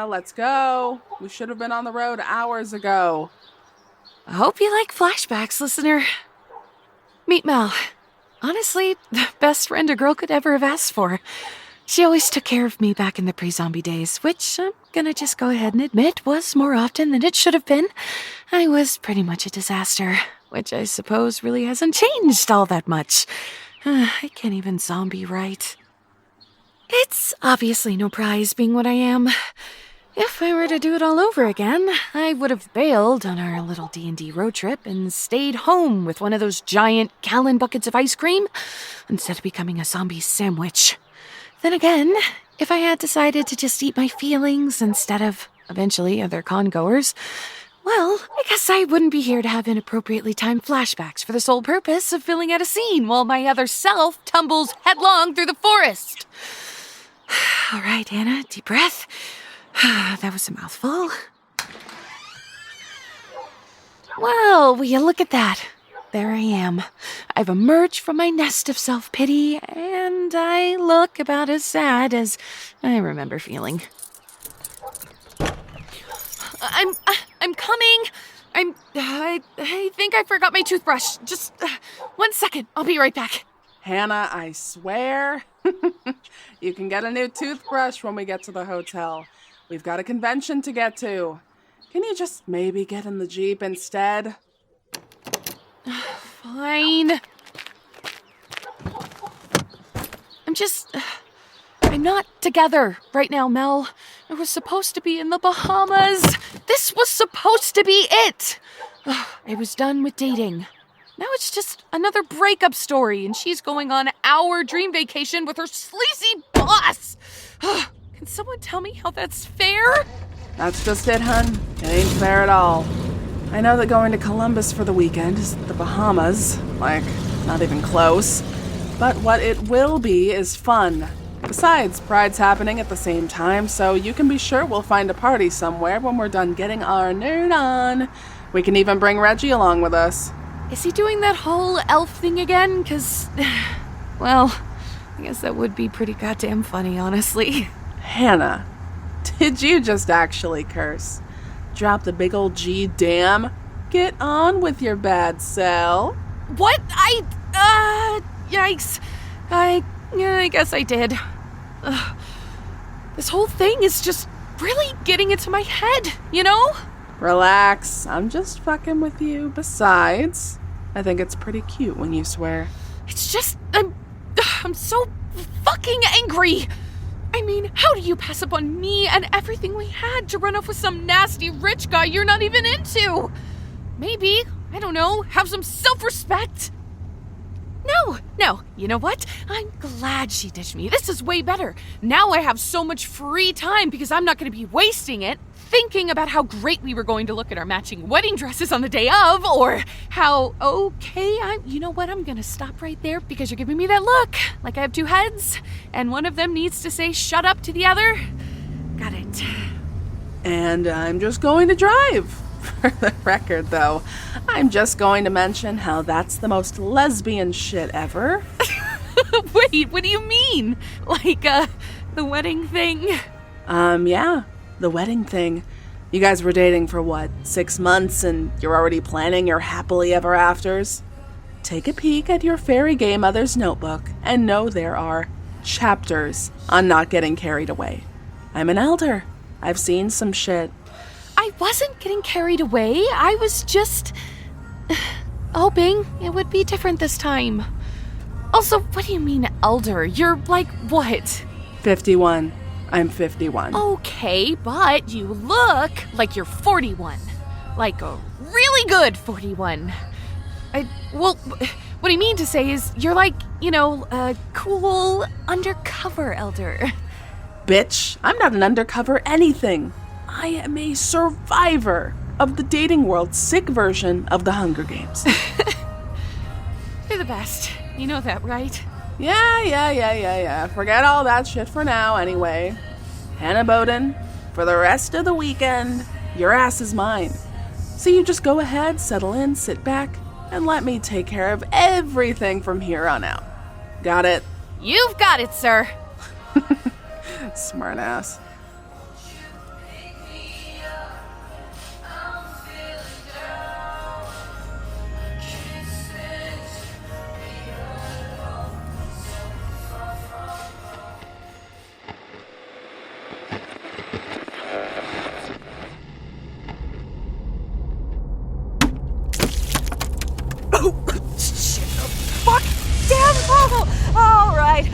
let's go. We should have been on the road hours ago. I hope you like flashbacks, listener. Meet Mel. Honestly, the best friend a girl could ever have asked for. She always took care of me back in the pre-zombie days, which I'm gonna just go ahead and admit was more often than it should have been. I was pretty much a disaster, which I suppose really hasn't changed all that much. I can't even zombie right. It's obviously no prize being what I am. If I were to do it all over again, I would have bailed on our little D&D road trip and stayed home with one of those giant gallon buckets of ice cream instead of becoming a zombie sandwich. Then again, if I had decided to just eat my feelings instead of, eventually, other congoers, well, I guess I wouldn't be here to have inappropriately timed flashbacks for the sole purpose of filling out a scene while my other self tumbles headlong through the forest. All right, Hannah, deep breath. That was a mouthful. Well, will you look at that? There I am. I've emerged from my nest of self-pity, and I look about as sad as I remember feeling. I'm coming. I think I forgot my toothbrush. Just 1 second. I'll be right back. Hannah, I swear. You can get a new toothbrush when we get to the hotel. We've got a convention to get to. Can you just maybe get in the Jeep instead? Fine. I'm not together right now, Mel. I was supposed to be in the Bahamas. This was supposed to be it. I was done with dating. Now it's just another breakup story, and she's going on our dream vacation with her sleazy boss. Can someone tell me how that's fair? That's just it, hun. It ain't fair at all. I know that going to Columbus for the weekend is the Bahamas. Like, not even close. But what it will be is fun. Besides, Pride's happening at the same time, so you can be sure we'll find a party somewhere when we're done getting our nerd on. We can even bring Reggie along with us. Is he doing that whole elf thing again? 'Cause, well, I guess that would be pretty goddamn funny, honestly. Hannah, did you just actually curse? Drop the big old G damn? Get on with your bad self. What? Yikes. I guess I did. This whole thing is just really getting into my head, you know? Relax, I'm just fucking with you. Besides, I think it's pretty cute when you swear. It's just, I'm so fucking angry. I mean, how do you pass up on me and everything we had to run off with some nasty rich guy you're not even into? Maybe, I don't know, have some self-respect? No, you know what? I'm glad she ditched me. This is way better. Now I have so much free time because I'm not going to be wasting it thinking about how great we were going to look at our matching wedding dresses on the day of, or how, you know what? I'm going to stop right there because you're giving me that look. Like I have two heads, and one of them needs to say shut up to the other. Got it. And I'm just going to drive. For the record, though, I'm just going to mention how that's the most lesbian shit ever. Wait, what do you mean? Like, the wedding thing? Yeah, the wedding thing. You guys were dating for what, 6 months, and you're already planning your happily ever afters? Take a peek at your fairy gay mother's notebook and know there are chapters on not getting carried away. I'm an elder. I've seen some shit. I wasn't getting carried away. I was just hoping it would be different this time. Also, what do you mean, elder? You're like, what? 51. I'm 51. Okay, but you look like you're 41. Like a really good 41. What I mean to say is you're like, a cool undercover elder. Bitch, I'm not an undercover anything. I am a survivor of the dating world's sick version of the Hunger Games. You're the best. You know that, right? Yeah. Forget all that shit for now, anyway. Hannah Bowden, for the rest of the weekend, your ass is mine. So you just go ahead, settle in, sit back, and let me take care of everything from here on out. Got it? You've got it, sir. Smart ass. Oh, shit, the fuck? Damn, oh, all right.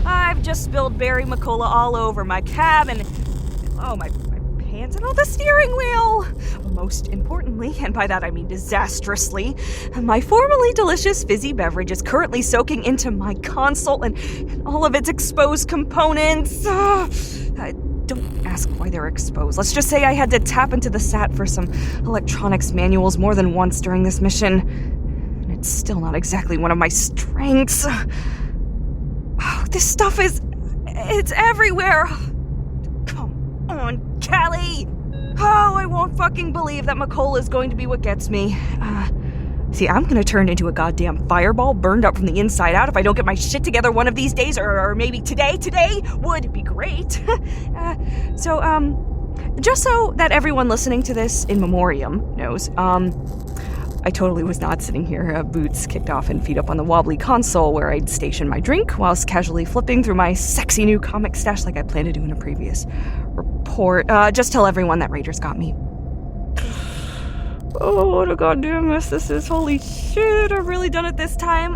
I've just spilled Barry McCullough all over my cab and, my pants and on the steering wheel. Most importantly, and by that I mean disastrously, my formerly delicious fizzy beverage is currently soaking into my console and all of its exposed components. Don't ask why they're exposed. Let's just say I had to tap into the SAT for some electronics manuals more than once during this mission. And it's still not exactly one of my strengths. Oh, this stuff it's everywhere. Come on, Cali. Oh, I won't fucking believe that McCullough is going to be what gets me. See, I'm gonna turn into a goddamn fireball burned up from the inside out if I don't get my shit together one of these days, or maybe today. Today would be great. Just so that everyone listening to this in memoriam knows, I totally was not sitting here, boots kicked off and feet up on the wobbly console where I'd station my drink whilst casually flipping through my sexy new comic stash like I planned to do in a previous report. Just tell everyone that Raiders got me. Oh, what a goddamn mess this is. Holy shit, I've really done it this time.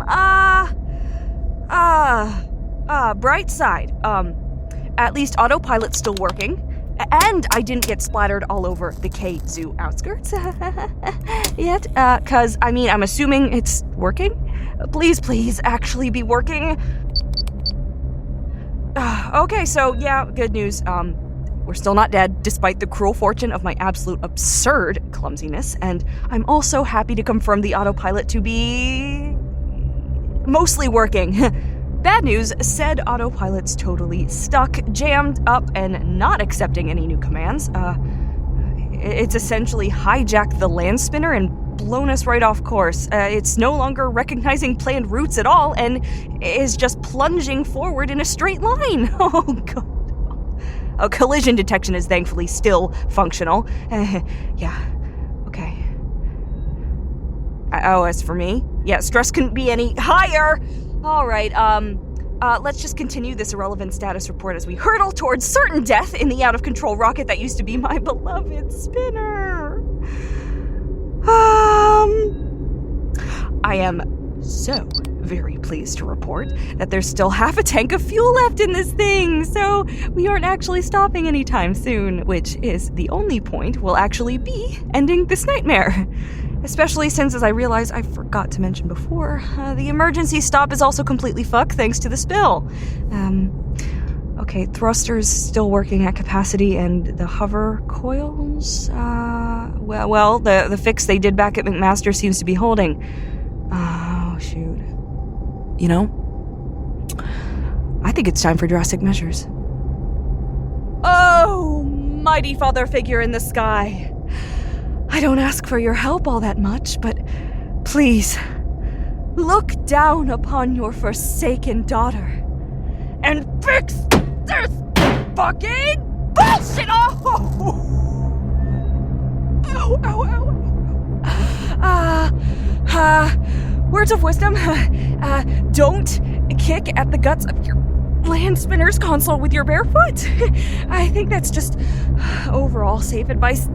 Bright side. At least autopilot's still working. And I didn't get splattered all over the K-Zoo outskirts yet. Cause, I'm assuming it's working. Please, actually be working. Okay, so yeah, good news. We're still not dead, despite the cruel fortune of my absolute absurd clumsiness, and I'm also happy to confirm the autopilot to be mostly working. Bad news, said autopilot's totally stuck, jammed up, and not accepting any new commands. It's essentially hijacked the land spinner and blown us right off course. It's no longer recognizing planned routes at all, and is just plunging forward in a straight line. Oh, God. Collision detection is thankfully still functional. Yeah, okay. As for me, yeah, stress couldn't be any higher. All right, let's just continue this irrelevant status report as we hurtle towards certain death in the out-of-control rocket that used to be my beloved spinner. I am so very pleased to report that there's still half a tank of fuel left in this thing, so we aren't actually stopping anytime soon, which is the only point we'll actually be ending this nightmare. Especially since, as I realize I forgot to mention before, the emergency stop is also completely fucked thanks to the spill. Okay, thrusters still working at capacity, and the hover coils, the fix they did back at McMaster seems to be holding. Oh, shoot. You know, I think it's time for drastic measures. Oh, mighty father figure in the sky. I don't ask for your help all that much, but please, look down upon your forsaken daughter and fix this fucking bullshit! Words of wisdom, don't kick at the guts of your land spinner's console with your bare foot. I think that's just overall safe advice,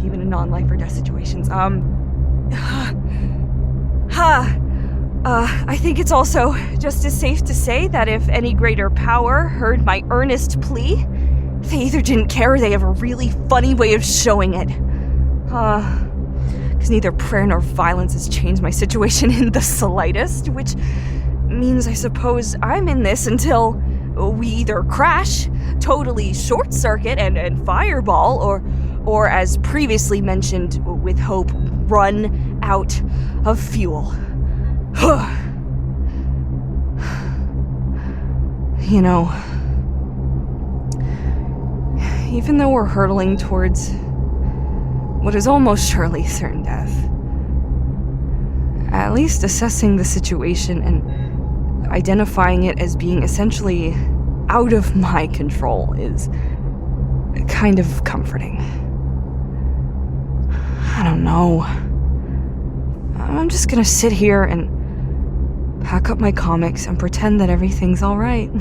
even in non-life or death situations. I think it's also just as safe to say that if any greater power heard my earnest plea, they either didn't care or they have a really funny way of showing it. Because neither prayer nor violence has changed my situation in the slightest, which means I suppose I'm in this until we either crash, totally short circuit and fireball, or as previously mentioned with hope, run out of fuel. You know, even though we're hurtling towards what is almost surely certain death, at least assessing the situation and identifying it as being essentially out of my control is kind of comforting. I don't know. I'm just gonna sit here and pack up my comics and pretend that everything's alright.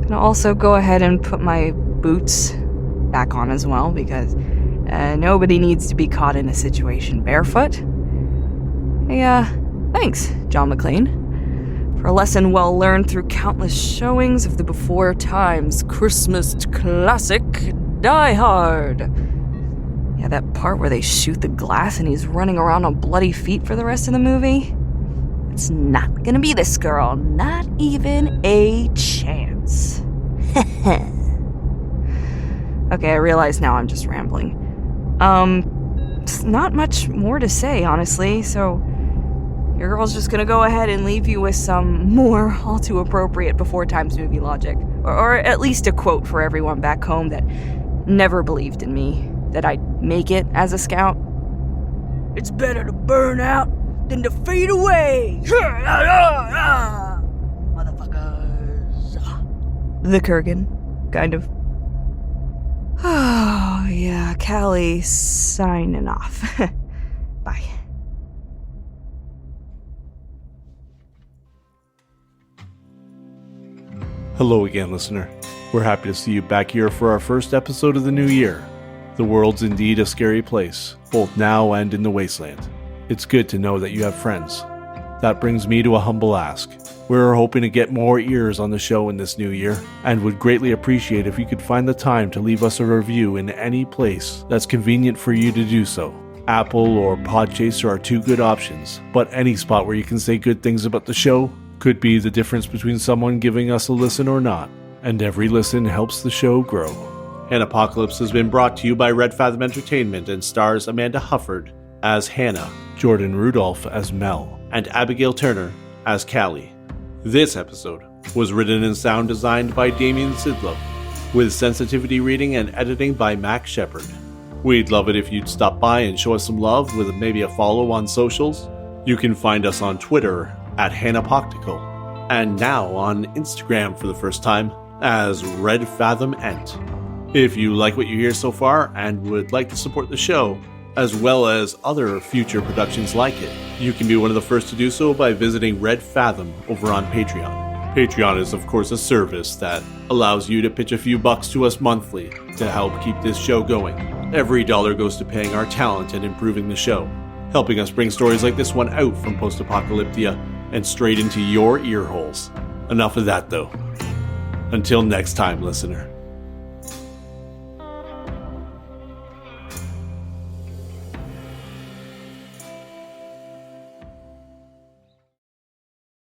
Gonna also go ahead and put my boots back on as well, because Nobody needs to be caught in a situation barefoot. Hey, thanks, John McClane, for a lesson well learned through countless showings of the before times Christmas classic, Die Hard. Yeah, that part where they shoot the glass and he's running around on bloody feet for the rest of the movie? It's not gonna be this girl, not even a chance. Okay, I realize now I'm just rambling. Not much more to say, honestly, so your girl's just gonna go ahead and leave you with some more all too appropriate before times movie logic. Or at least a quote for everyone back home that never believed in me, that I'd make it as a scout. It's better to burn out than to fade away. Motherfuckers. The Kurgan, kind of. Oh, yeah, Cali signing off. Bye. Hello again, listener. We're happy to see you back here for our first episode of the new year. The world's indeed a scary place, both now and in the wasteland. It's good to know that you have friends. That brings me to a humble ask. We're hoping to get more ears on the show in this new year, and would greatly appreciate if you could find the time to leave us a review in any place that's convenient for you to do so. Apple or Podchaser are two good options, but any spot where you can say good things about the show could be the difference between someone giving us a listen or not, and every listen helps the show grow. Hannahpocalypse has been brought to you by Red Fathom Entertainment and stars Amanda Hufford as Hannah, Jordan Rudolph as Mel, and Abigail Turner as Cali. This episode was written and sound designed by Damian Szydlo, with sensitivity reading and editing by Mak Shepard. We'd love it if you'd stop by and show us some love with maybe a follow on socials. You can find us on Twitter at Hannahpocalypse, and now on Instagram for the first time as Red Fathom Ent. If you like what you hear so far and would like to support the show, as well as other future productions like it, you can be one of the first to do so by visiting Red Fathom over on Patreon. Patreon is, of course, a service that allows you to pitch a few bucks to us monthly to help keep this show going. Every dollar goes to paying our talent and improving the show, helping us bring stories like this one out from post-apocalyptia and straight into your ear holes. Enough of that, though. Until next time, listener.